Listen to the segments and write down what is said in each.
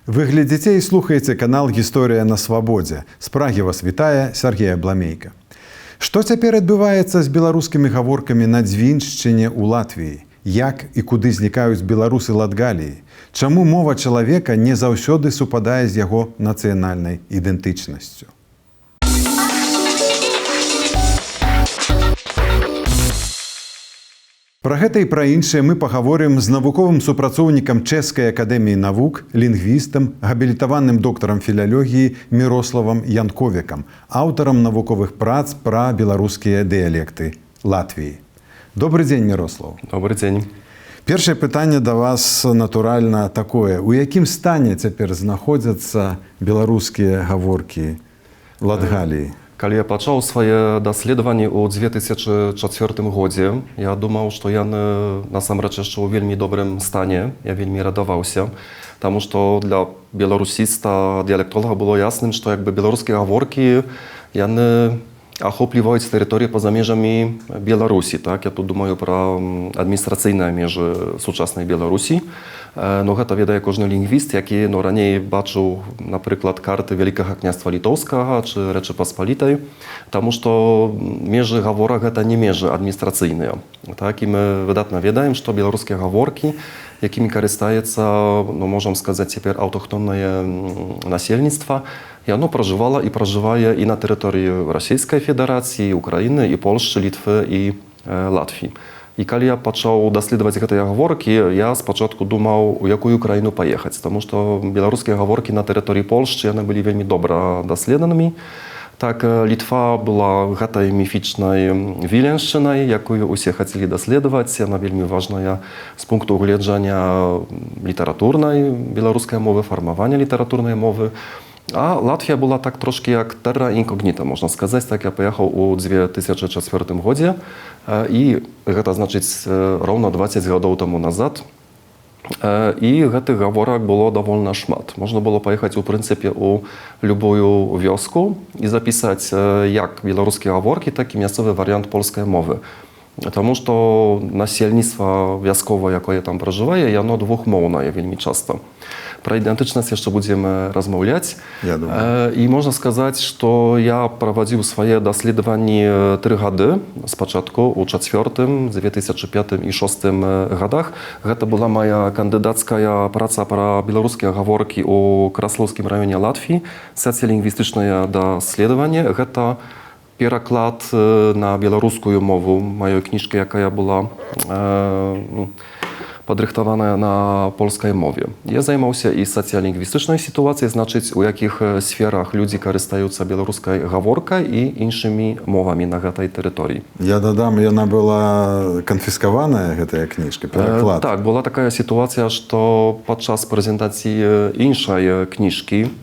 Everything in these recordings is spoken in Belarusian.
Вы глядзіце і слухаеце канал «Гісторыя на свабодзе». З Прагі вас вітае Сергей Абламейка. Што цяпер адбываецца з беларускімі гаворкамі на Дзвіншчыне ў Латвіі? Як і куды знікаюць беларусы Латгаліі? Чаму мова чалавека не заўсёды супадае з яго нацыянальнай ідэнтычнасцю? Пра гэта і пра іншае мы пагаворым з навуковым супрацоўнікам Чэшскай акадэміі навук, лінгвістам, габілітаваным доктарам філалогіі Мірославам Янковікам, аўтарам навуковых прац пра беларускія дыялекты Латвіі. Добры дзень, Мірослав. Добрый дзень. Першае пытанне да вас, натуральна, такое. У якім стане цяпер знаходзяцца беларускія гаворкі Латгаліі? Калі я пачаў свае даследаванні ў 2004 годзе, я думаў, што яны насамрэч яшчэ ў вельмі добрым стане. Я вельмі радаваўся, таму што для беларусіста, дыялектолага было ясным, што беларускія гаворкі яны ахопліваюць тэрыторыі па-за межамі Беларусі. Так? Я тут думаю пра адміністрацыйныя межы сучаснай Беларусі. Но гэта ведае кожны лінгвіст, які раней бачыў, напрыклад, карты Вялікага княства Літоўскага ці Рэчы Паспалітай, таму што межы гаворак гэта не межы адміністрацыйныя. Так? І мы выдатна ведаем, што беларускія гаворкі, якімі карыстаецца, можам сказаць, цяпер аўтахтоннае насельніцтва, яно пражывала і пражывае і на тэрыторыі Расійскай Федэрацыі, Украіны, і Польшчы, Літвы і Латвіі. І калі я пачаў даследаваць гэтыя гаворкі, я спачатку думаў, у якую краіну паехаць, таму што беларускія гаворкі на тэрыторыі Польшчы яны былі вельмі добра даследанымі. Так, Літва была гэтай міфічнай Віленшчынай, якую усе хацелі даследаваць. Яна вельмі важная з пункту гледжання літаратурнай беларускай мовы, фармавання літаратурнай мовы. А Латвія была так трошки як терра інкогніта, можна сказаць. Так, я паехаў у 2004 годзе, і гэта значыць роўна 20 гадоў таму назад. І гэтых гаворак было даволі шмат. Можна было паехаць, у прынцыпе, у любую вёску і запісаць як беларускія гаворкі, так і мясцовы варыянт польскай мовы. Таму што насельніцтва вясковае, якое там пражывае, яно двухмоўнае вельмі часта. Пра ідэнтычнасць яшчэ будзем размаўляць. І можна сказаць, што я правадзіў свае даследаванні 3 гады, спачатку ў 2004, 2005 і 2006 годах. Гэта была моя кандыдацкая праца пра беларускія гаворкі ў Краслоўскім раёне Латвіі, сацыялінгвістычнае даследаванне. Гэта пераклад на беларускую мову маёй кніжкі, якая была падрыхтаваная на польскай мове. Я займаўся і сацыялінгвістычнай сітуацыяй, значыць, у якіх сферах людзі карыстаюцца беларускай гаворкай і іншымі мовамі на гэтай тэрыторыі. Я дадам, яна была канфіскаваная, гэтая кніжка, пераклад. Так, была такая сітуацыя, што падчас прэзентацыі іншай кніжкі,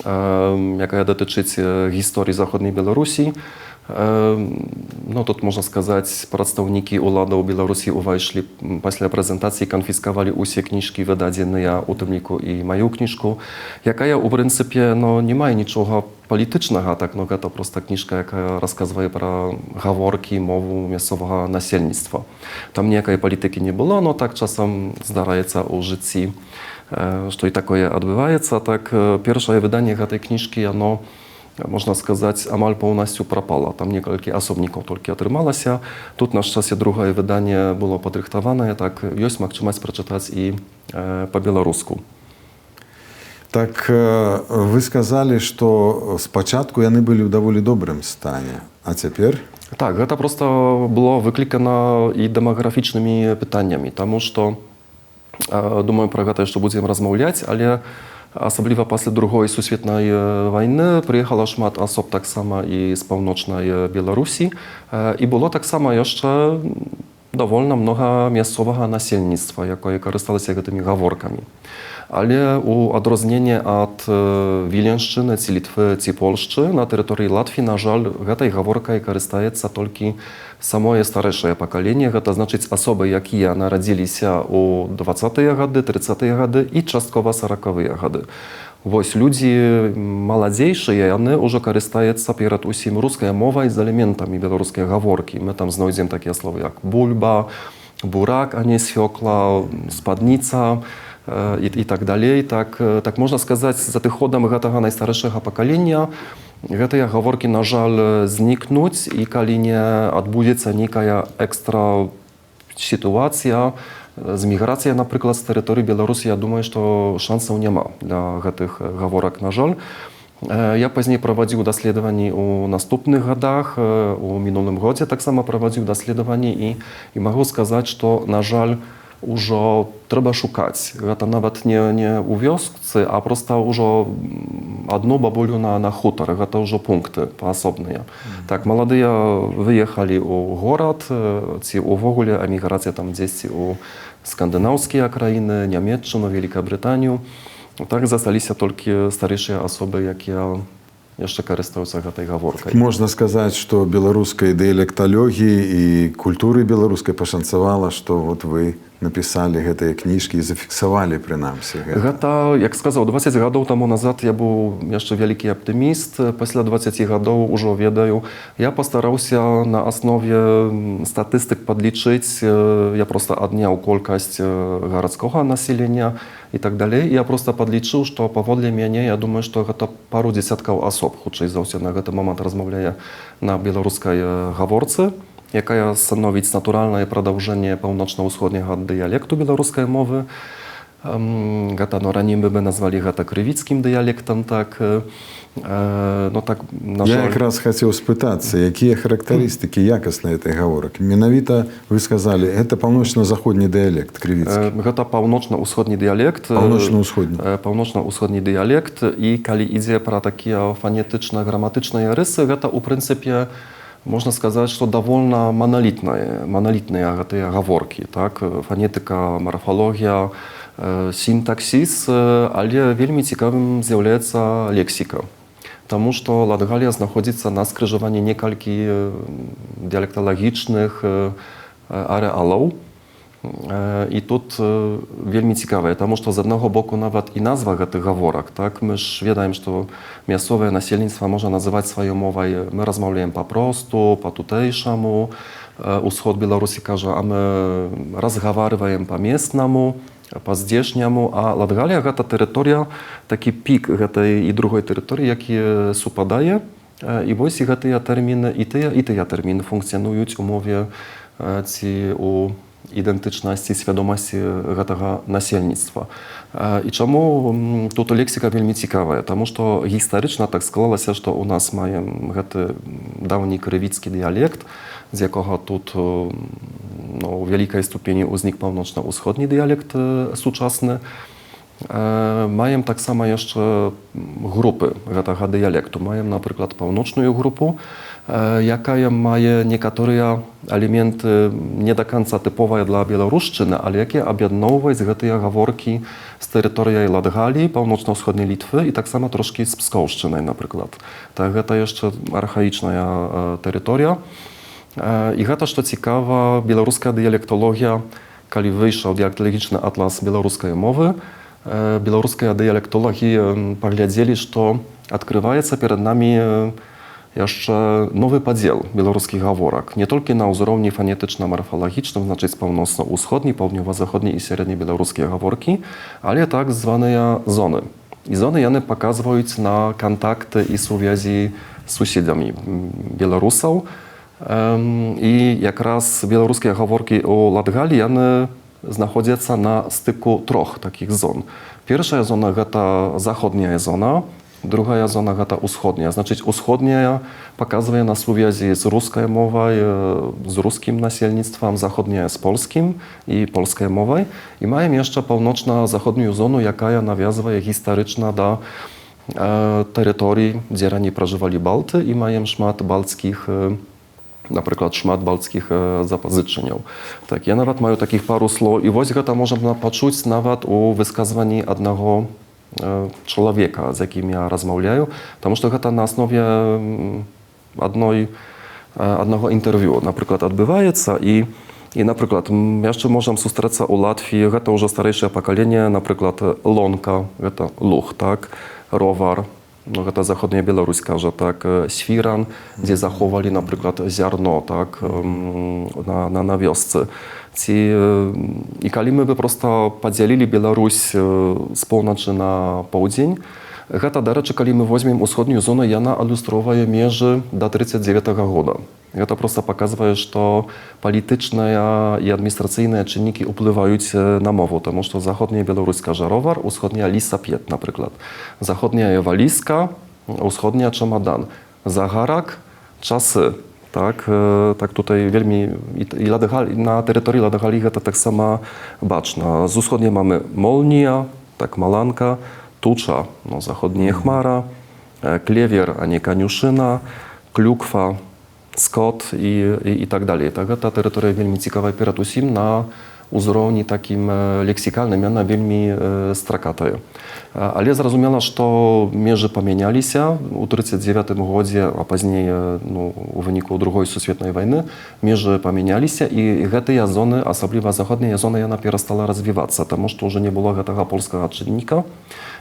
якая датычыць гісторыі заходняй Беларусі, тут, можна сказаць, прадстаўнікі ўладаў Беларусі увайшлі пасля прэзентацыі, канфіскавалі ўсе кніжкі, выдадзеныя, у тым ліку і маю кніжку, якая, у прынцыпе, не мае нічога палітычнага, так, гэта проста кніжка, якая расказвае пра гаворкі, мову мясцовага насельніцтва. Там ніякай палітыкі не было, но так часам здараецца ў жыцці, што і такое адбываецца. Так, першае выданне гэтай кніжкі, яно, можна сказаць, амаль поўнасцю прапала. Там некалькі асобнікаў толькі атрымалася. Тут на шчасце другое выданне было падрыхтаванае, так ёсць магчымасць прачытаць і па-беларуску. Так, вы сказалі, што спачатку яны былі ў даволі добрым стане, а цяпер? Так, гэта проста было выклікана і дэмаграфічнымі пытаннямі, таму што, думаю, пра гэта яшчэ будзем размаўляць, але асабліва пасля Другой сусветнай вайны прыехала шмат асоб таксама і з паўночнай Беларусі, і было таксама яшчэ давольна многа мясцовага насельніцтва, якое карысталася гэтымі гаворкамі. Але у адрозненне ад Віленшчыны, ці Літвы, ці Польшчы, на тэрыторыі Латвіі, на жаль, гэтай гаворкай карыстаецца толькі самое старэйшае пакаленне. Гэта значыць асобы, якія нарадзіліся ў 20-е гады, 30-е гады і часткова 40-е гады. Вось людзі маладзейшыя, яны ўжо карыстаюцца перад усім рускай мовай з элементамі беларускай гаворкі. Мы там знойдзем такія словы, як бульба, бурак, а не свёкла, спадніца, i tak dalej. Tak można сказать, z adchodem гэтага najstarszego pokolenia гэтыя гаворкі, на жаль, знікнуць, і калі не адбудзецца нейкая экстра сітуацыя, з міграцыя, напрыклад, з тэрыторыі Беларусі, я думаю, што шансаў няма для гэтых гаворак, на жаль. Я пазней правадзіў даследаванні ў наступных гадах, у мінулым годзе таксама правадзіў даследаванні і магу сказаць, што, на жаль, ўжо трэба шукаць. Гэта нават не ў вёсцы, а проста ўжо адну бабулю на хутары. Гэта ўжо пункты паасобныя. Так, маладыя выехалі ў горад, ці ўвогуле эміграцыя там дзесьці ў скандынаўскія краіны, Нямецчыну, Великабрытанію. Так засталіся толькі старэйшыя асобы, якія яшчэ карыстаюцца гэтай гаворкай. Можна сказаць, што беларускай дыялекталогіі і культуры беларускай пашанцавала, што вот вы напісалі гэтыя кніжкі і зафіксавалі, прынамсі, гэта. Гэта, як сказаў, 20 гадоў таму назад я быў яшчэ вялікі аптыміст. Пасля 20 гадоў ужо ведаю. Я пастараўся на аснове статыстык падлічыць, я проста адняў колькасць гарадскога насельення і так далей. Я проста падлічыў, што паводле мяне, я думаю, што гэта пару дзесяткаў асоб, хутчэй за ўсё, на гэты момант размаўляе на беларускай гаворцы, якая становіць натуральнае прадаўжэнне паўночна-ўсходняга дыялекту беларускай мовы. Гэта, раней мы бы назвалі гэта крывіцкім дыялектам, так. Так, на жаль. Я якраз хацеў спытацца, якія характарыстыкі якасныя этой гаворак. Менавіта вы сказалі, гэта паўночна-заходні дыялект крывіцкі. Гэта паўночна-ўсходні дыялект. Паўночна-ўсходні дыялект, і калі ідзе пра такія фанетычна-граматычныя рысы, гэта ў прынцыпе можна сказаць, што давольна маналітныя гэтыя гаворкі. Так? Фанетыка, марфалогія, сінтаксіс, але вельмі цікавым з'яўляецца лексіка. Таму што Латгалія знаходзіцца на скрыжаванні некалькі дыялекталагічных арэалаў. І тут вельмі цікавае, таму што з аднаго боку нават і назва гэтых гаворак. Так? Мы ж ведаем, што мясцовае насельніцтва можа называць сваёй мовай. Мы размаўляем папросту, па-тутэйшаму. Усход Беларусі кажа, а мы разгаварваем па-местнаму, па-здзешняму. А Латгалія – гэта тэрыторыя, такі пік гэтай і другой тэрыторыі, які супадае. І вось і гэтыя тэрміны, і тыя тэрміны функцыянуюць у мове ці у ідэнтычнасці, свядомасці гэтага насельніцтва. І чаму тут лексіка вельмі цікавая? Таму што гістарычна так склалася, што ў нас маем гэты даўні крывіцкі дыялект, з якога тут у вялікай ступені ўзнік паўночна-ўсходні дыялект сучасны. Маем таксама яшчэ групы гэтага дыялекту. Маем, напрыклад, паўночную групу, якая мае некаторыя элементы не да канца тыповыя для беларушчыны, але якія аб'ядноўваюць гэтыя гаворкі з тэрыторыяй Латгаліі, паўночна-ўсходняй Літвы і таксама трошкі з Пскоўшчынай, напрыклад. Так, гэта яшчэ архаічная тэрыторыя. І гэта, што цікава, беларуская дыялекталогія, калі выйшаў дыялекталагічны атлас беларускай мовы, беларуская дыялектолагі паглядзелі, што адкрываецца перад намі яшчэ новы падзел беларускіх гаворак. Не толькі на ўзроўні фанетычна-марфалагічным, значыць паўночна-ўсходні, паўднёва-заходні і сярэднебеларускія гаворкі, але так званыя зоны. І зоны яны паказваюць на кантакты і сувязі з суседзямі беларусаў. І якраз беларускія гаворкі ў Латгаліі яны знаходзяцца на стыку трох такіх зон. Першая зона – гэта заходняя зона, другая зона – гэта усходняя. Значыць, усходняя паказвае на сувязі з рускай мовай, з рускім насельніцтвам, заходняя з польскім і польскай мовай. І маем яшчэ паўночна-заходнюю зону, якая навязвае гістарычна да тэрыторый, дзе раней пражывалі балты, і маем шмат балтскіх, напрыклад, шмат балтскіх запазычанняў. Так, я нават маю такіх пару слоў. І вось гэта можна пачуць нават у высказванні аднаго чалавека, з якім я размаўляю, таму што гэта на аснове аднаго інтэрв'ю, напрыклад, адбываецца. І, напрыклад, яшчэ можам сустрэцца ў Латвіі, гэта ўжо старэйшае пакаленне, напрыклад, лонка, гэта луг, так, ровар, гэта заходняя Беларусь кажа, так, свіран, дзе заховалі, напрыклад, зярно, так, на вёсцы. I kiedy my by prosto podzielili Białoruś z północy na południe, to do rzeczy, kiedy my weźmiemy wschodnią zonę, ona ilustruje mierzy do 1939 roku. To prosto pokazuje, że polityczne i administracyjne czynniki wpływają na mowę, потому что zachodnia białoruska żarowar, wschodnia lisapiet na przykład. Zachodnia walizka, wschodnia czamadan. Zaharak, czasy. Tak tutaj wielmi i na terytorium Ladachaliga to tak samo baczna. Z wschodniej mamy Molnia, tak Malanka, Tucza, no zachodnie Chmara, Kliewier, a nie Kaniuszyna, Klukwa, Skot i tak dalej. Ta terytoria wielmi ciekawa перед усім na uzrowni takim leksykalnym, ona wielmi strakata. Ale zrozumiała, że mierze pomieniali się w 1939 roku, a później w wyniku II światowej wojny, mierze pomieniali się i te zony, особливо zachodnia zona, ona przestała rozwijać się, потому что już nie było tego polskiego czynnika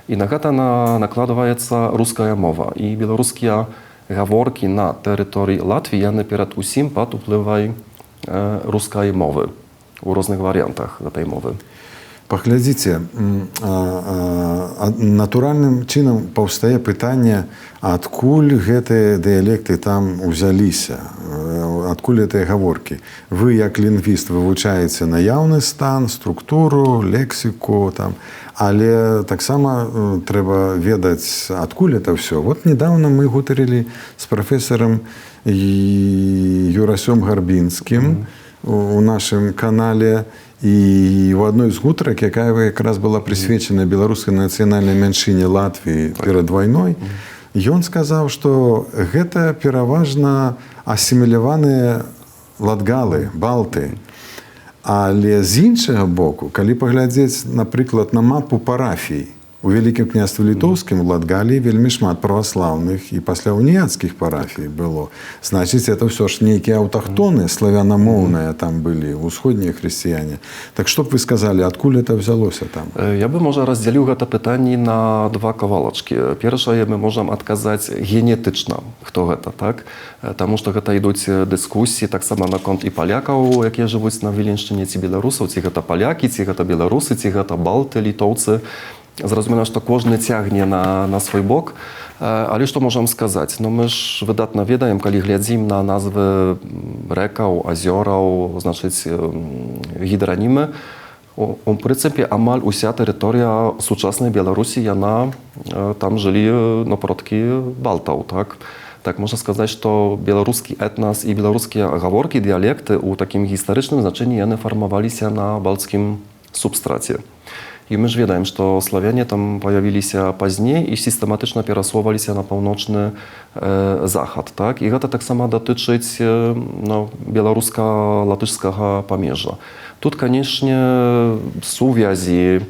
i na to nakładała się ruska mowa i białoruskie gaworki na terytorium Latvii, one przed усім pod wpływem ruskiej mowy w różnych wariantach tej mowy. Паглядзіце, натуральным чынам паўстае пытанне, адкуль гэтыя дыялекты там узяліся, адкуль гэтыя гаворкі. Вы, як лінгвіст, вывучаеце наяўны стан, структуру, лексіку, але таксама трэба ведаць, адкуль это ўсё. Вот недавно мы гутарылі з прафесарам Юрасём Гарбінскім у нашым канале, і в одной з гутарак, якая якраз была прысвечана беларускай нацыянальнай меншыне Латвіі перад вайной, ён сказаў, што гэта пераважна асіміляваныя латгалы, балты. Але з іншага боку, калі паглядзець, напрыклад, на мапу парафій, у Вялікім княстве Літоўскім у Латгаліі вельмі шмат праваслаўных і пасля уніяцкіх парафій было. Значыць, это ўсё ж нейкія аўтахтоны, славянамоўныя там былі, усходнія хрысціяне. Так што б вы сказалі, адкуль это взялося там? Я бы, можа, раздзяліў гэта пытанне на два кавалачкі. Першае, мы можам адказаць генетычна, хто гэта, так? Таму што гэта ідуць дыскусіі таксама наконт і палякаў, якія жывуць на Віленшчыне, ці беларусаў, ці гэта палякі, ці гэта беларусы, ці гэта балты, літоўцы. Зразумела, што кожны цягне на свой бок. Але што можам сказаць? Мы ж выдатна ведаем, калі глядзім на назвы рэкаў, азёраў, значыць, гідранімы, у прынцыпе, амаль уся тэрыторыя сучаснай Беларусі, яна там жылі продкі балтаў, так? Так можна сказаць, што беларускі этнас і беларускія гаворкі, дыялекты ў такім гістарычным значэнні яны фармаваліся на балцкім субстраце. I my już wiemy, że Słowianie tam pojawili się później i systematycznie przerasowali się na północny zachód. Tak? I to tak samo dotyczy białorusko-latyszskiego pomierza. Тут, конечно, suwiazi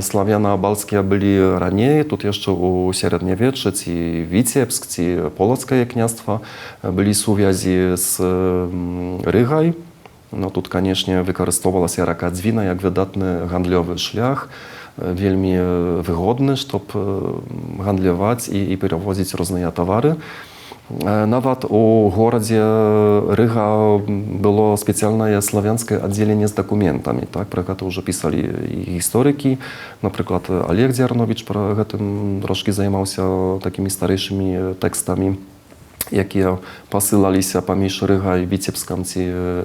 sławiano-balskie byli raniej, тут jeszcze u średniowiecza, ci Witebsk, ci Polskie kniastwa, byli suwiazi z Rygaj. Тут, конечно, wykorzystywała raka Dzwina jak wydatny handlowy szlak, wielmi wygodny, żeby handlować i przewozić różne towary. Nawet u mieście Ryga było specjalne słowiańskie oddzielenie z dokumentami, tak? Про to już pisali historyki, na przykład Oleg Dziarnowicz tym troszkę zajmował się takimi starszymi tekstami, jakie posyłali się pomiędzy Rygą i Witebskiem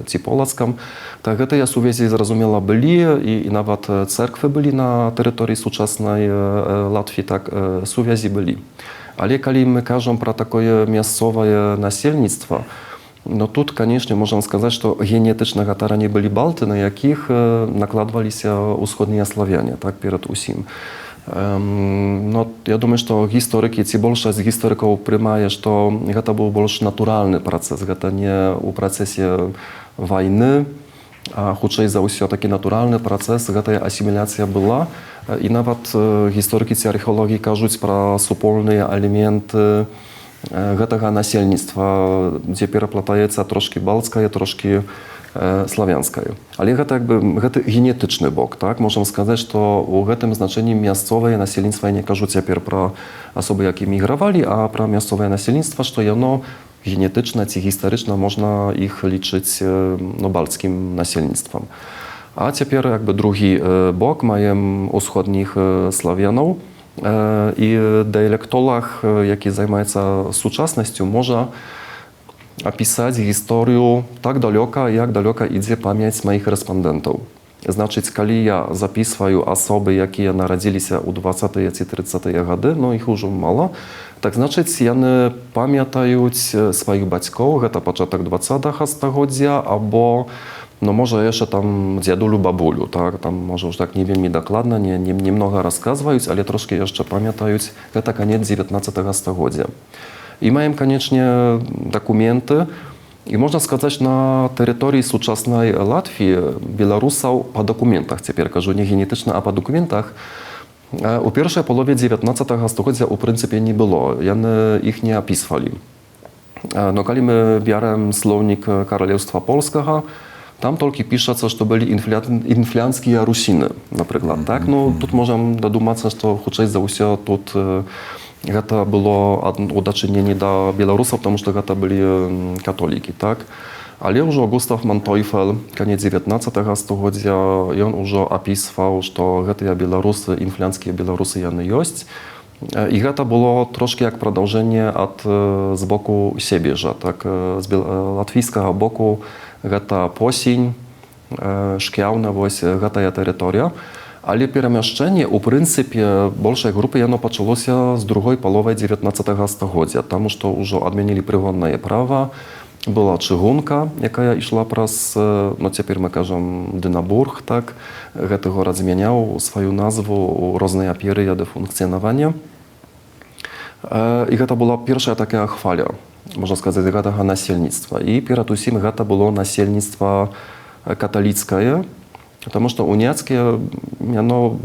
czy Polskiem. Tak, te suwiazi zrozumiałe byli i nawet cerkwy byli na terytorium współczesnej Łatwii, tak, suwiazi byli. Ale kiedy my кажем про такое miejscowe nasilnictwo, тут, конечно, możemy сказать, że genetyczne tereny byli Balty, na jakich nakładali się wschodnie Słowianie, tak, przed усім. Ja думаю, że historyki, ci больше z historyków przyjmują, że to był больше naturalny proces, to nie u procesie wojny, a raczej za wszystko taki naturalny proces, ta asymilacja była i nawet historyki i archeologii кажуть про wspólne elementy tego nasilnictwa, gdzie переплетається troszkę balskie, troszkę słowiańskie. Ale to jakby genetyczny bok, tak? Możemy сказать, że w tym znaczeniu miejscowe nasilnictwo nie кажуть теперь про osoby, jakie migrowali, a про miejscowe nasilnictwo, że ono генетyczne ці гістарычна можна іх лічыць балцкім насельніцтвам. А цяпер як бы другі бок маем усходніх славянаў, і дыялектолог, які займаецца сучаснасцю, можа апісаць гісторыю так далёка, як далёка ідзе памяць маіх рэспандэнтаў. Значыць, калі я записваю асобы, якія нарадзіліся ў 20-е ці 30-е гады, іх ужо мала, так значыць, яны памятаюць сваіх бацькоў, гэта пачатак 20-го стагоддзя, або можа яшчэ там дзядулю, бабулю, так, там можа ўжо так не вельмі дакладна, немнога расказваюць, але трошкі яшчэ памятаюць, гэта канец 19-го стагоддзя. І маем, канечне, дакументы, і можна сказаць, на тэрыторыі сучаснай Латвіі беларусаў па дакументах, цяпер кажу не генетычна, а па дакументах, у першай палове 19-го стагоддзя ў прынцыпе не было, яны іх не апісвалі. Но калі мы бярем слоўнік Каралеўства Польскага, там толькі пішацца, што былі інфлянскія русіны, напрыклад. Так? Тут можам дадумацца, што хутчэй за ўсё тут гэта было у дачыненні да беларусаў, таму што гэта былі католікі. Так? Але ўжо Густав Мантойфель, канец 19-го стагоддзя, ён ужо апісваў, што гэтыя беларусы, інфлянскія беларусы яны ёсць. І гэта было трошки як прадаўжэнне з боку Себежа. Так? З латвійскага боку гэта Посінь, Шкяўна, вось гэтая тэрыторыя. Але перамяшчэнне, у прынцыпе, большай групы яно пачалося з другой паловай 19-го стагоддзя, таму што ўжо адмянілі прыгоннае права, была чыгунка, якая ішла праз, цяпер мы кажам, Дынабург, так, гэты горад змяняў сваю назву ў розныя перыяды функцыянавання. І гэта была першая такая хваля, можна сказаць, гэтага насельніцтва. І перад усім гэта было насельніцтва каталіцкае, потому што уняцкія, яно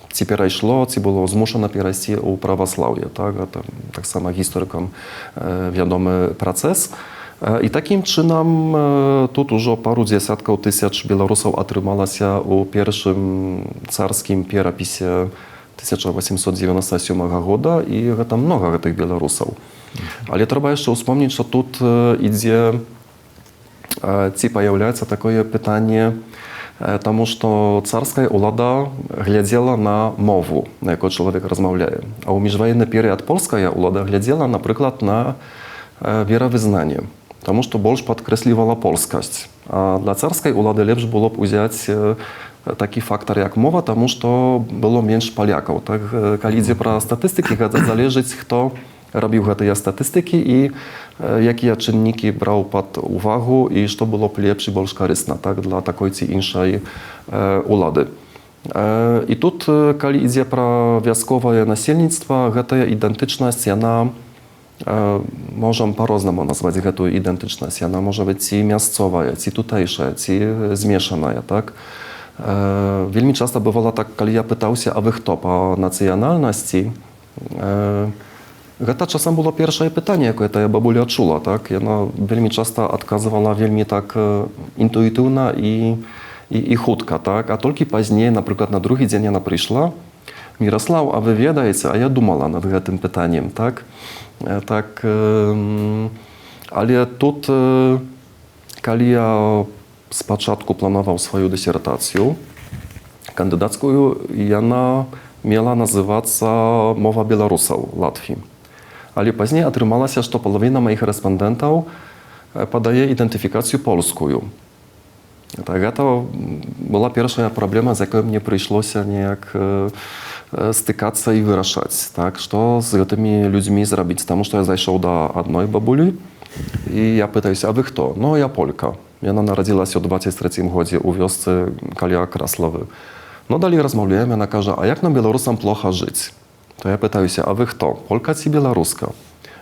ці перайшло, ці было змушана перайсці ў праваслаўе. Так? Гэта таксама гісторыкам вядомы працэс. І такім чынам тут ужо пару дзесяткаў тысяч беларусаў атрымалася ў першым царскім перапісе 1897 года, і гэта многа гэтых беларусаў. Але трэба яшчэ ўспомніць, што тут ідзе, ці паяўляецца такое пытанне, таму што царская ўлада глядзела на мову, на якой чалавек размаўляе. А ў міжваенны перыяд польская ўлада глядзела, напрыклад, на веравызнанне, таму што больш падкрэслівала польскасць. А для царскай ўлады лепш было б узяць такі фактар, як мова, таму што было менш палякаў. Так? Калі ідзе пра статыстыкі, гэта залежыць, хто рабіў гэтыя статыстыкі і якія чыннікі браў пад увагу і што было б лепш і больш карысна, так, для такой ці іншай улады. І тут, калі ідзе пра вясковае насельніцтва, гэтая ідэнтычнасць, яна, можам па-рознаму назваць гэтую ідэнтычнасць, яна можа быць ці мясцовая, ці тутэйшая, ці змешаная. Так? Вельмі часта бывала так, калі я пытаўся, а вы хто па нацыянальнасці, гэта часам было першае пытанне, якое тая бабуля чула. Так? Яна вельмі часта адказвала вельмі так інтуітыўна і хутка. Так? А толькі пазней, напрыклад, на другі дзень яна прыйшла: Міраслаў, а вы ведаеце, а я думала над гэтым пытаннем. Так? Так, але тут, калі я спачатку планаваў сваю дысертацыю кандыдацкую, яна мела называцца «Мова беларусаў Латвіі». Але пазней атрымалася, што палавіна маіх рэспандэнтаў падае ідэнтыфікацыю польскую. Так, гэта была першая праблема, з якой мне прыйшлося неяк стыкацца і вырашаць. Так, што з гэтымі людзьмі зрабіць? Таму што я зайшоў да адной бабулі, і я пытаюся, а вы хто? Я полька. Яна нарадзілася ў 23-м годзе ў вёсцы каля Краславы. Далей размаўляем, яна кажа, а як нам беларусам плоха жыць? То я пытаюся, а вы хто? Полька ці беларуска?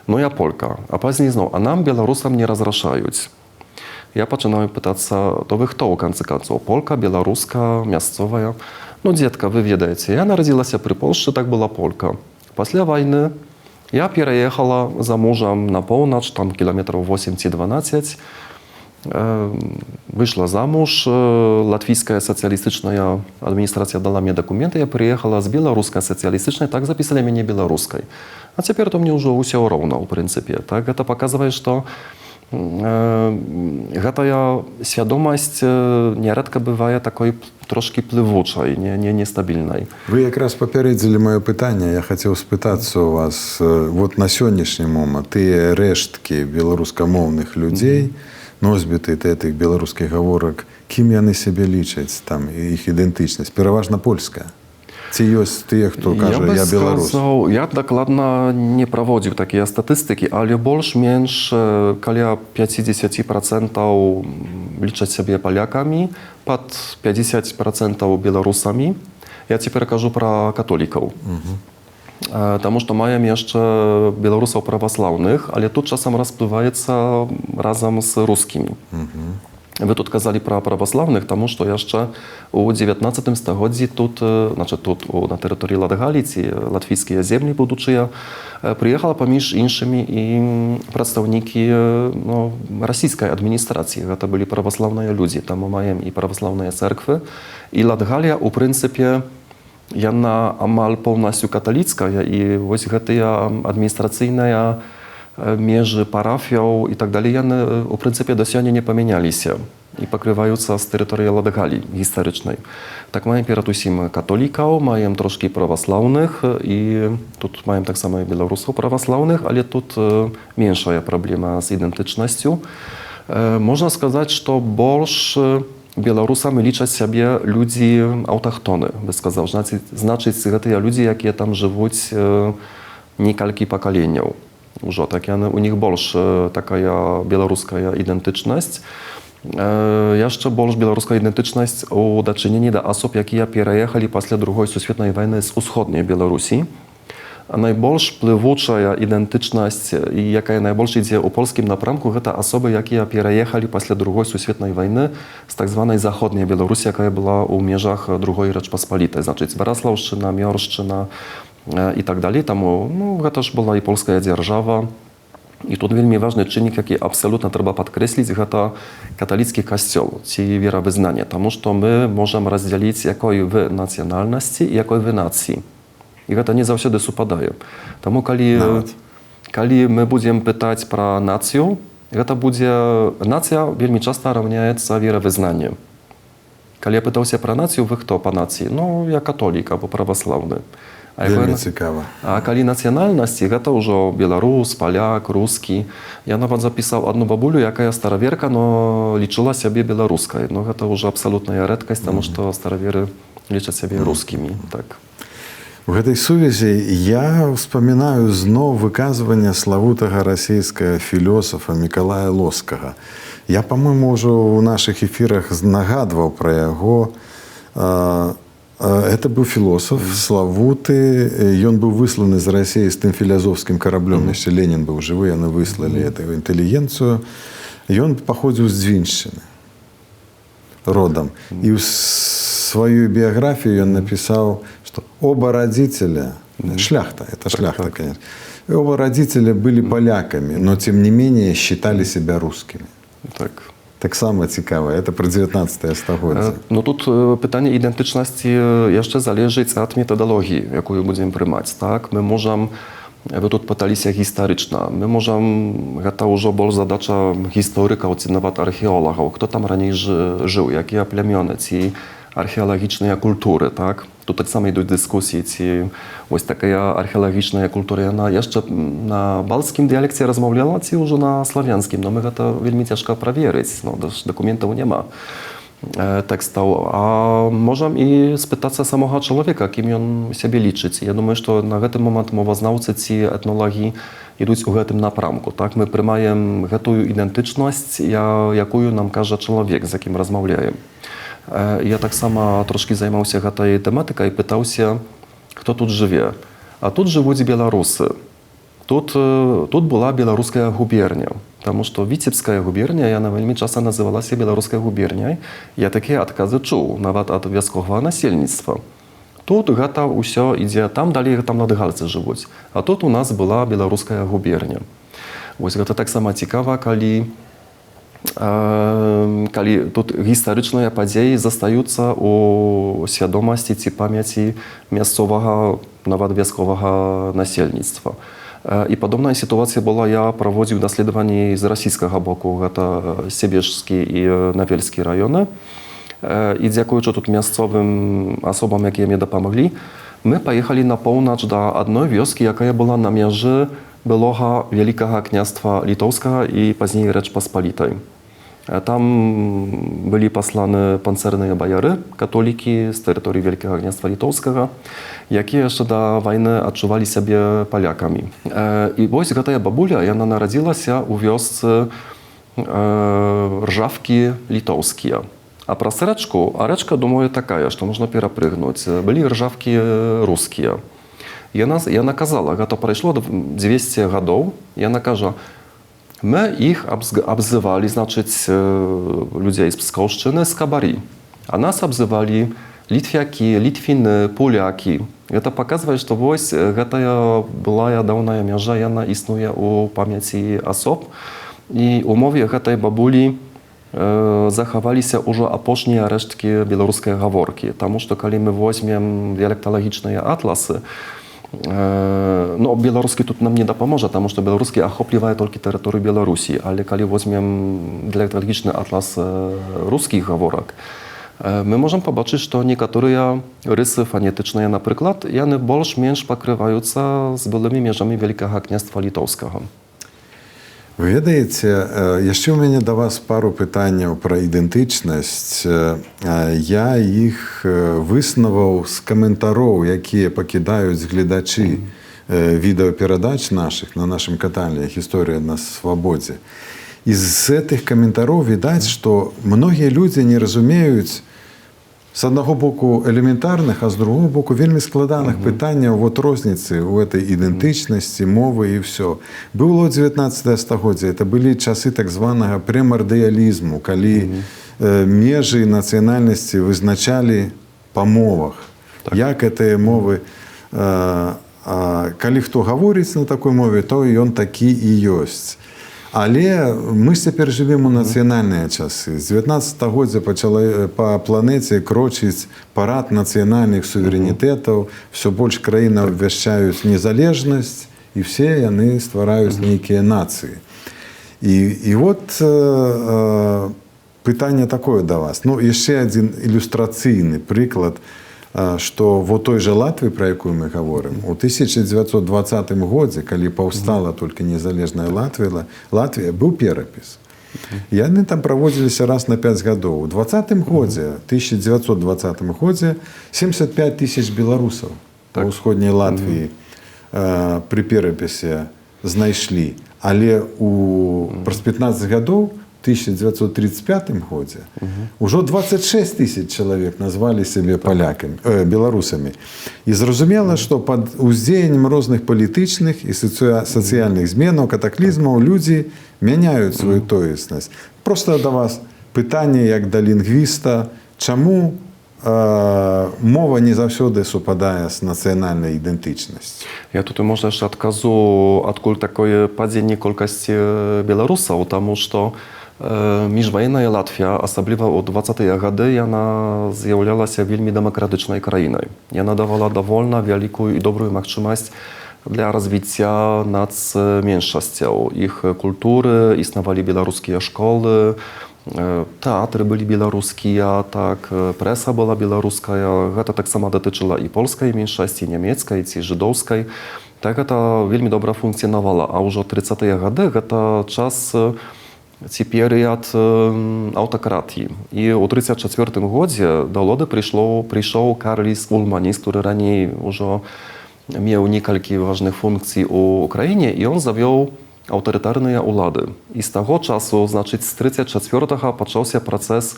Я полька. А пазней зноў, а нам беларусам не разрашаюць. Я пачынаю пытацца, то вы хто ў канцы канцоў? Полька, беларуска, мясцовая? Дзедка, вы ведаеце, я нарадзілася пры Польшчы, так была полька. Пасля вайны я пераехала за мужам на поўнач, там кіламетраў 8 ці 12, Вышла замуж, латвийская социалистичная администрация дала мне документы, я приехала с белорусской социалистичной, так записали меня белорусской. А теперь то мне уже все равно, в принципе. Так, это показывает, что гэтая świadomość nieредко бывае такой трошки плывучай, нестабільнай. Вы якраз папярэдзілі маё пытанне. Я хацеў спытацца у вас, вот на сённяшні момант тыя рэшткі беларускамоўных людзей, носьбіты гэтых беларускіх гаворак, кім яны сябе лічаць, там іх ідэнтычнасць, пераважна польская. Ці ёсць тыя, хто кажа, я беларус? Я дакладна не праводзіў такія статыстыкі, але больш-менш каля 50% лічаць сябе палякамі, пад 50% беларусамі. Я цяпер кажу пра католікаў. Таму што маем яшчэ беларусаў праваслаўных, але тут часам расплываецца разам з рускімі. Вы тут казалі пра праваслаўных, таму што яшчэ у 19 стагоддзі тут, на тэрыторыі Латгаліі ці латвійскія землі будучыя, прыехала паміж іншымі і прадстаўнікі расійскай адміністрацыі. Гэта былі праваслаўныя людзі. Там мы маем і праваслаўныя цэрквы. І Латгалія, у прынцыпе, яна амаль поўнасцю каталіцкая, і вось гэтыя адміністрацыйныя межы парафіяў і так далей, яны, у прынцыпе, да сёння не памяняліся і пакрываюцца з тэрыторыі Латгаліі гістарычнай. Так маем перадусім католікаў, маем трошкі праваслаўных, і тут маем таксама і беларусаў праваслаўных, але тут меншая праблема з ідэнтычнасцю. Можна сказаць, што больш беларусамі лічаць сябе людзі аўтахтоны, бы сказаў. Значыць, гэтыя людзі, якія там жывуць некалькі пакаленняў. Ужо так у них больш такая беларуская ідэнтычнасць. Яшчэ больш беларуская ідэнтычнасць у дачыненні да асоб, якія пераехалі пасля Другой сусветнай вайны з усходняй Беларусі. Найбольш плывучая ідэнтычнасць, якая найбольш ідзе ў польскім напрамку, гэта асобы, якія пераехалі пасля Другой сусветнай вайны з так званай заходняй Беларусі, якая была ў межах Другой Рэчпаспалітай. Значыць, Бараслаўшчына, Мёршчына і так далей. Таму гэта ж была і польская дзяржава. І тут вельмі важны чыннік, які абсалютна трэба падкрэсліць, гэта каталіцкі касцёл ці веравызнанне. Таму што мы можам раздзяліць, якой вы нацыянальнасці і якой вы нацыі. І гэта не заўсёды супадае. Таму калі мы будзем пытаць пра нацыю, гэта будзе... Нацыя вельмі часта раўняецца веравызнанню. Калі я пытаўся пра нацыю, вы хто па нацыі? Я католік або праваслаўны. Вельмі цікава. А калі нацыянальнасці, гэта ўжо беларус, паляк, рускі. Я нават запісаў адну бабулю, якая стараверка, но лічыла сябе беларускай. Гэта ўжо абсалютная рэдкасць, таму што стараверы лічаць сябе рускімі. Так. У гэтай сувязі я ўспамінаю зноў выказванне славутага расійскага філёсафа Мікалая Лоскага. Я, па-мойму, ўжо ў нашых эфірах нагадваў пра яго. Это быў філосаф славуты. Ён быў высланы з Расіі з тым філязофскім караблём. Яшчэ Ленін быў жывы, яны выслалі эту інтэлігенцыю. Ён паходзіў з Дзвіншчыны родам. І ў сваю біяграфію ён напісаў, што оба родителя, шляхта, это шляхта, конечно, оба родителя были поляками, но тем не менее считали себя русскими. Так само цікава, это про 19 стагоддзе. Тут пытанне ідэнтычнасці яшчэ залежыць ад метадалогіі, якую будзем прымаць. Так, мы можам, вы тут пыталіся гістарычна, мы можам, гэта ўжо больш задача гісторыкаў ці нават археолагаў, хто там раней жыў, якія плямёны ці археалагічныя культуры, так? Тут таксама ідуць дыскусіі, ці вось такая археалагічная культура, яна яшчэ на балцкім дыялекце размаўляла, ці ўжо на славянскім, но мы гэта вельмі цяжка праверыць, дакументаў няма тэкстаў. А можам і спытацца самога чалавека, кім ён сябе лічыць. Я думаю, што на гэты момант мовазнаўцы ці этнолагі ідуць у гэтым напрамку. Так, мы прымаем гэтую ідэнтычнасць, якую нам кажа чалавек, з якім размаўляем. Я таксама трошкі займаўся гэтай тэматыкай, пытаўся, хто тут жыве. А тут жывуць беларусы. Тут была беларуская губерня, таму што Віцебская губерня, яна вельмі часта называлася беларускай губерняй. Я такія адказы чуў, нават ад вясковага насельніцтва. Тут гэта ўсё ідзе, там далей там латгальцы жывуць. А тут у нас была беларуская губерня. Вось гэта таксама цікава, калі Калі тут гістарычныя падзеі застаюцца у свядомасці ці памяці мясцовага, нават вясковага насельніцтва. І падобная сітуацыя была, я праводзіў даследаванні з расійскага боку, гэта Себежскі і Навельскі раёны. І дзякуючы тут мясцовым асобам, якія мне дапамаглі, мы паехалі на поўнач да адной вёскі, якая была на мяжы былога Вялікага княства Літоўскага і пазней Рэчпаспалітай. Там былі пасланы панцэрныя баяры, католікі з тэрыторыі Вялікага княства Літоўскага, якія яшчэ да вайны адчувалі сябе палякамі. І вось гэтая бабуля, яна нарадзілася ў вёсцы Ржавкі літоўскія. А праз рэчку, а рэчка, думаю, такая, што можна перапрыгнуць. Былі ржавкі рускія. Яна казала, гэта прайшло 200 гадоў, яна кажа, my ich обзывали, значит, людей из Пскowszczyny, скабари. А нас обзывали литвяки, литвины, поляки. Это показывает, что вось гэтая была даўная мяжа, яна існуе у памяці асоб. І у мове гэтай бабулі захаваліся ўжо апошнія рэшткі беларускай гаворкі. Таму што калі мы возьмем дыялекталагічныя атласы, no, беларускі тут нам не дапаможа, таму што беларускі ахоплівае толькі тэрыторыю Беларусі, але калі возьмем дыялекталагічны атлас рускіх гаворак, мы можам пабачыць, што некаторыя рысы фанетычныя, напрыклад, яны больш-менш пакрываюцца з былымі межамі Вялікага княства Літоўскага. Вы ведаеце, яшчэ ў мяне да вас пару пытанняў пра ідэнтычнасць. Я іх выснаваў з каментароў, якія пакідаюць гледачы відэаперадач нашых на нашым канале «Гісторыя на свабодзе». І з гэтых каментароў відаць, што многія людзі не разумеюць з аднаго боку элементарных, а з другого боку вельмі складаных пытанняў вот розніцы ў этой ідэнтычнасці, мовы і ўсё. Было 19 стагоддзе, это былі часы так званага прэмардыялізму, калі межы нацыянальнасці вызначалі па мовах. Як гэтыя мовы, калі хто гаворыць на такой мове, то ён такі і ёсць. Але мы цяпер жывем у нацыянальныя часы. З 19 стагоддзя па планеце крочыць парад нацыянальных суверэнітэтаў, ўсё больш краін абвяшчаюць незалежнасць, і все яны ствараюць нейкія нацыі. І вот пытанне такое да вас. Ну, яшчэ адзін ілюстрацыйны прыклад, што во той жа Латвіі, пра якую мы гаворым, у 1920 годзе, калі паўстала толькі незалежная Латвія, быў перапіс. Яны там праводзіліся раз на 5 гадоў. У 1920 годзе 75 тысяч беларусаў па ўсходняй Латвіі пры перапісе знайшлі. Але праз 15 гадоў, в 1935 годзе ўжо 26 тысяч чалавек назвалі сябе беларусамі. І зразумела, што пад уздзеяннем розных палітычных і сацыяльных зменаў, катаклізмаў людзі мяняюць сваю тоеснасць. Проста да вас пытанне як да лінгвіста, чаму мова не заўсёды супадае з нацыянальнай ідэнтычнасцю? Я тут можна яшчэ адказу, адкуль такое падзенне колькасці беларусаў, таму што міжваенная Латвія, асабліва ў 20-е гады, яна з'яўлялася вельмі дэмакратычнай краінай. Яна давала давольна вялікую і добрую магчымасць для развіцця нацменшасцяў, іх культуры, існавалі беларускія школы, тэатры былі беларускія, так, прэса была беларуская. Гэта таксама датычыла і польскай меншасці, нямецкай ці жыдоўскай. Так, гэта вельмі добра функцыянавала. А ўжо 30-е гады гэта час ці перыяд аўтакратіі. І ў 1934 годзе да ўлады прыйшоў Карліс Улманіс, który раней ўжо меў некалькі важных функцый у краіне, і ён завёў аўтарытарныя ўлады. І з таго часу, значыць, з 1934-го пачаўся працэс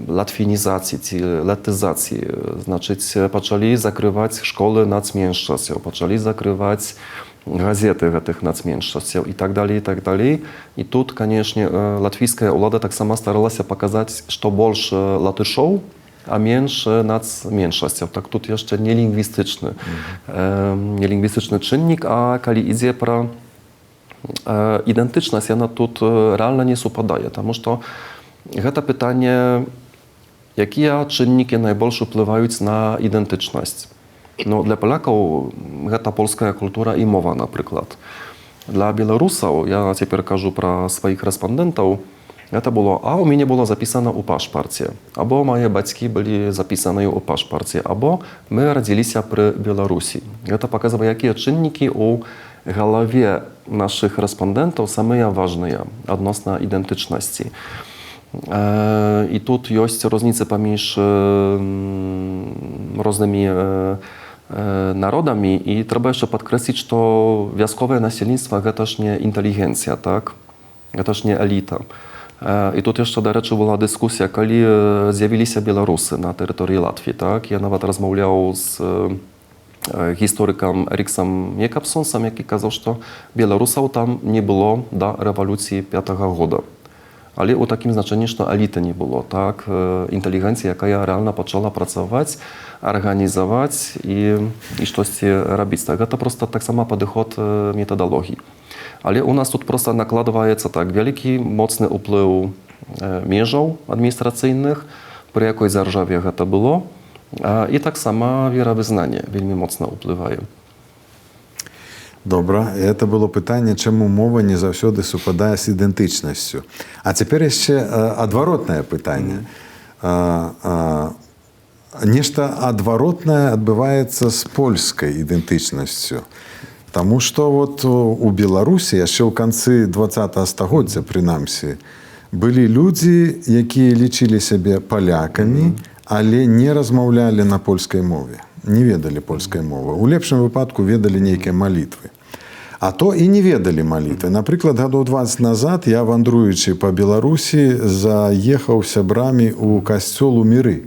латвінізацыі ці латызацыі. Значыць, пачалі закрываць школы нацменшасцяў, пачалі закрываць газеты гэтых нацменшасцяў і так далей, і так далей. І тут, канешне, латвійская ўлада таксама старалася паказаць, што больш латышоў, а менш нацменшасцяў. Так тут яшчэ не лінгвістычны чыннік, а калі ідзе пра Identyczność, ona тут realnie nie supadaje, тому що гэта pytanie, jakie czynniki najbardziej wpływają na identyczność. No, dla Polaków гэта polska kultura i mowa, na przykład. Dla Białorusów, ja teraz кажу про swoich respondentów, to było, a u mnie było zapisane u paszporcie, albo moje батьки byli zapisane u paszporcie, albo my rodziliśmy przy Białorusi. To pokazuje, jakie czynniki u głowie naszych respondentów są ważne odnośnie identyczności. I tu jest różnica pomiędzy różnymi narodami i trzeba jeszcze podkreślić, że wioskowe nasilnictwo to też nie inteligencja, tak? To też nie elita. I tu jeszcze do rzeczy była dyskusja, kiedy zjawili się Białorusy na terytorium Latvii, tak? Ja nawet rozmawiał z historykiem Eriksem Jekabsonsem, jaki kazał, że Białorusów tam nie było do rewolucji 5 roku. Ale u takim znaczeniu, że elity nie było, tak? Inteligencja, jaka realnie zaczęła pracować, organizować i coś robić. Tak? To po prostu tak samo podchód metodologii. Ale u nas tu просто накладывается tak, wielki, mocny wpływ mierzów administracyjnych, przy jakiej zarżawie to było, i tak samo wierowyznanie bardzo mocno wpływają. Добре, це було питання, чому мова не завжди супадає з ідентичністю. А тепер ще адворотне питання. Нечто адворотне відбувається з польською ідентичністю. Тому що от у Білорусі, ще в кінці 20-го століття, принаймні, були люди, які лічили себе поляками, але не розмовляли на польській мові. Не ведали польської мови. У лепшому випадку ведали некие молитви. А то і не ведали молитви. Наприклад, годів 20 назад я, вандруючи по Білорусі, заїхав з сябрами у костел у Міри.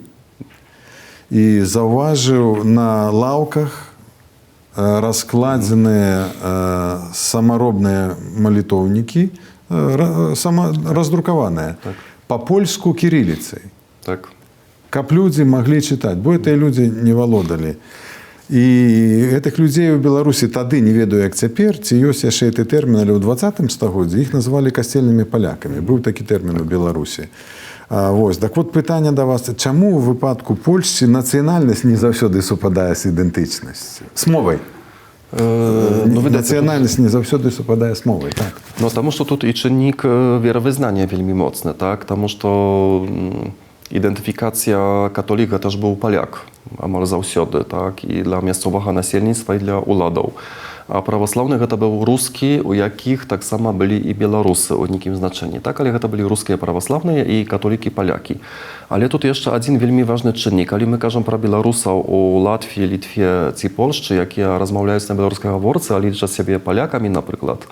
І зауважив на лавках раскладенные саморобные молитовники, раздрукованные, по-польску кириллицей. Так. Как люди могли читать, бо эти люди не володали. І этих людей у Білорусі тоді, не ведаю як цяпер, ці ёсць яшчэ гэты тэрмін, але ў 20 стагоддзі іх назвалі касцельнымі палякамі. Быў такі тэрмін у Білорусі. Вось. Так вот пытанне да вас, чаму ў выпадку Польшчы нацыянальнасць не заўсёды супадае з ідэнтычнасцю? З мовай. Nacjonalność nie zawsze supadaje z mowy, tak. No, тому що тут і czynnik wierowyznania wielmi mocny, tak? Тому що identyfikacja katolika też był Polak, amal zawsiody, tak? I dla miejscowego nasielnictwa, i dla uladów. A prawosławnych to był ruski, u jakich tak samo byli i Białorusy, u nikim znaczeniu, tak? Ale to byli ruskie prawosławne i katoliki Polaki. Ale тут jeszcze jeden wielmi ważny czynnik. Ale my кажем про Білорусів у Латвії, Литві, ці Польщі, які розмовляють на білоруськоговорці, але лічать себе поляками, наприклад.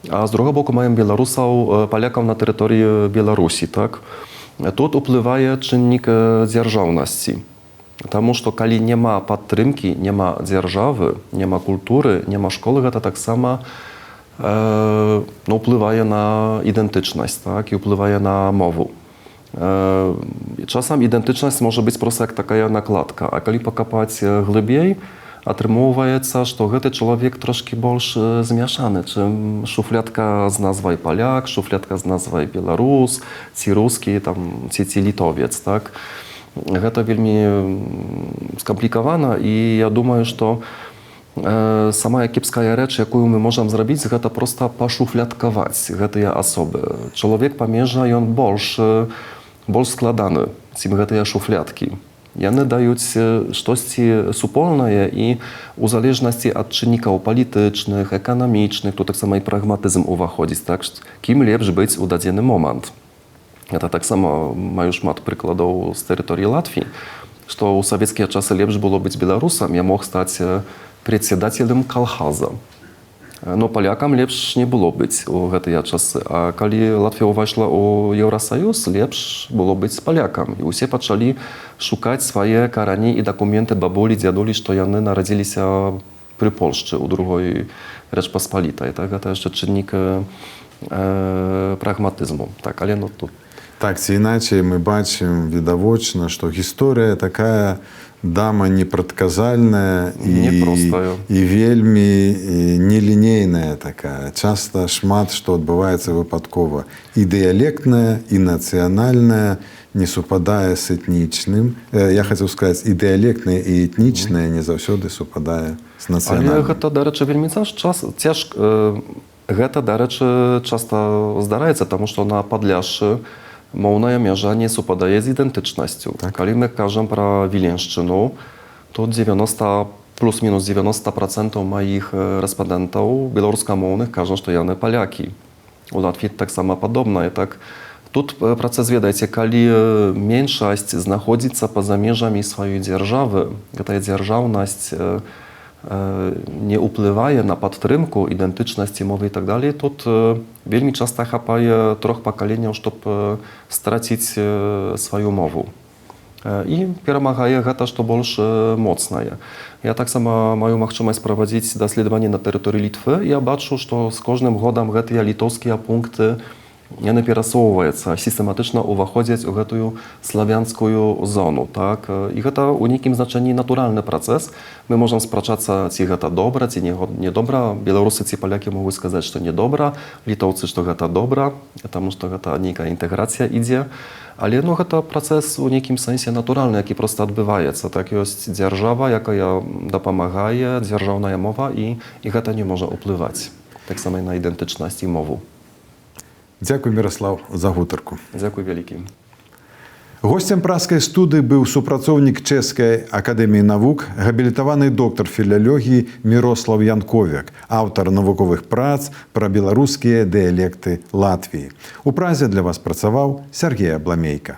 А з другого боку маємо білорусів, поляків на території Білорусі, так? Тут впливає czynnik dzierżawności. Тому що коли нема підтримки, нема держави, нема культури, нема школи, це так само впливає на ідентичність, так? І впливає на мову. Czasem identyczność może być prosto jak taka nakładka, a kiedy pokopać głębiej, otrzymuje że ten człowiek troszkę bardziej zmieszany, czym szufladka z nazwą Polak, szufladka z nazwą Białorus, ci ruski, tam ci Litowiec, tak? To bardzo skomplikowane i ja думаю, że sama kiepska rzecz, jaką my możemy zrobić, to prosto poszufladkować te osoby. Człowiek pomierza i on больш складаны, ці гэтыя шуфлядкі. Яны даюць штосьці супольнае і у залежнасці ад чыннікаў палітычных, эканамічных, тут таксама і прагматызм уваходзіць, так, кім лепш быць у дадзены момант. Это таксама маю шмат прыкладаў з тэрыторыі Латвіі, што ў савецкія часы лепш было быць беларусам, я мог стаць председателем калхаза. No Polakom lepsz nie było być u гэтыя czasy, a kiedy Latvia weszła u Eurosojus, lepsz było być z Polakami. I wszyscy zaczęli szukać swoje korenie i dokumenty babuli, dziaduli, że one narodzili się przy Polsce, u drugiej Rzeczpospolitej. Tak? To jeszcze czynnik pragmatyzmu. Tak, ale no to... Так ці іначай мы бачым відавочна, што гісторыя такая дама непрадказальная Непростая. і вельмі нелінейная такая. Часта шмат што адбываецца выпадкова. І дыялектная, і нацыянальная не супадае з этнічным. Я хацеў сказаць, і дыялектная, і этнічная не заўсёды супадае з Але нацыянальным. гэта, дарэчы, вельмі гэта, дарэчы, часта здараецца, таму што на Падляшшы моўная мяжа не супадае з ідэнтычнасцю. Калі мы кажам пра Віленшчыну, то плюс-мінус 90% маіх рэспандэнтаў беларускамоўных кажа, што яны палякі. У Латвіі таксама падобна. Так, тут працэс, ведаеце, калі меншасць знаходзіцца па-за межамі сваёй дзяржавы, гэтая дзяржаўнасць не ўплывае на падтрымку ідэнтычнасці мовы і так далей, тут вельмі часта хапае 3 пакаленняў, щоб страціць сваю мову. І перамагае гэта, што больш моцнае. Я таксама маю магчымасць правадзіць даследаванні на тэрыторыі Літвы. Я бачу, што з кожным годам гэтыя літоўскія пункты яны перасоўваюцца, сістэматычна ўваходзяць у гэтую славянскую зону. Так? І гэта ў нейкім значэнні натуральны працэс. Мы можам спрачацца, ці гэта добра, ці не добра. Беларусы ці палякі могуць сказаць, што не добра, літоўцы, што гэта добра, таму што гэта нейкая інтэграцыя ідзе. Але гэта працэс у нейкім сэнсе натуральны, які проста адбываецца. Так, ёсць дзяржава, якая дапамагае, дзяржаўная мова, і гэта не можа ўплываць. Таксама і на ідэнтычнасць і мову. Дзякуй, Міраслаў, за гутарку. Дзякуй вялікі. Госцем праскай студыі быў супрацоўнік Чэшскай акадэміі навук, габілітаваны доктар філалогіі Мірослаў Янковік, аўтар навуковых прац пра беларускія дыялекты Латвіі. У Празе для вас працаваў Сяргей Абламейка.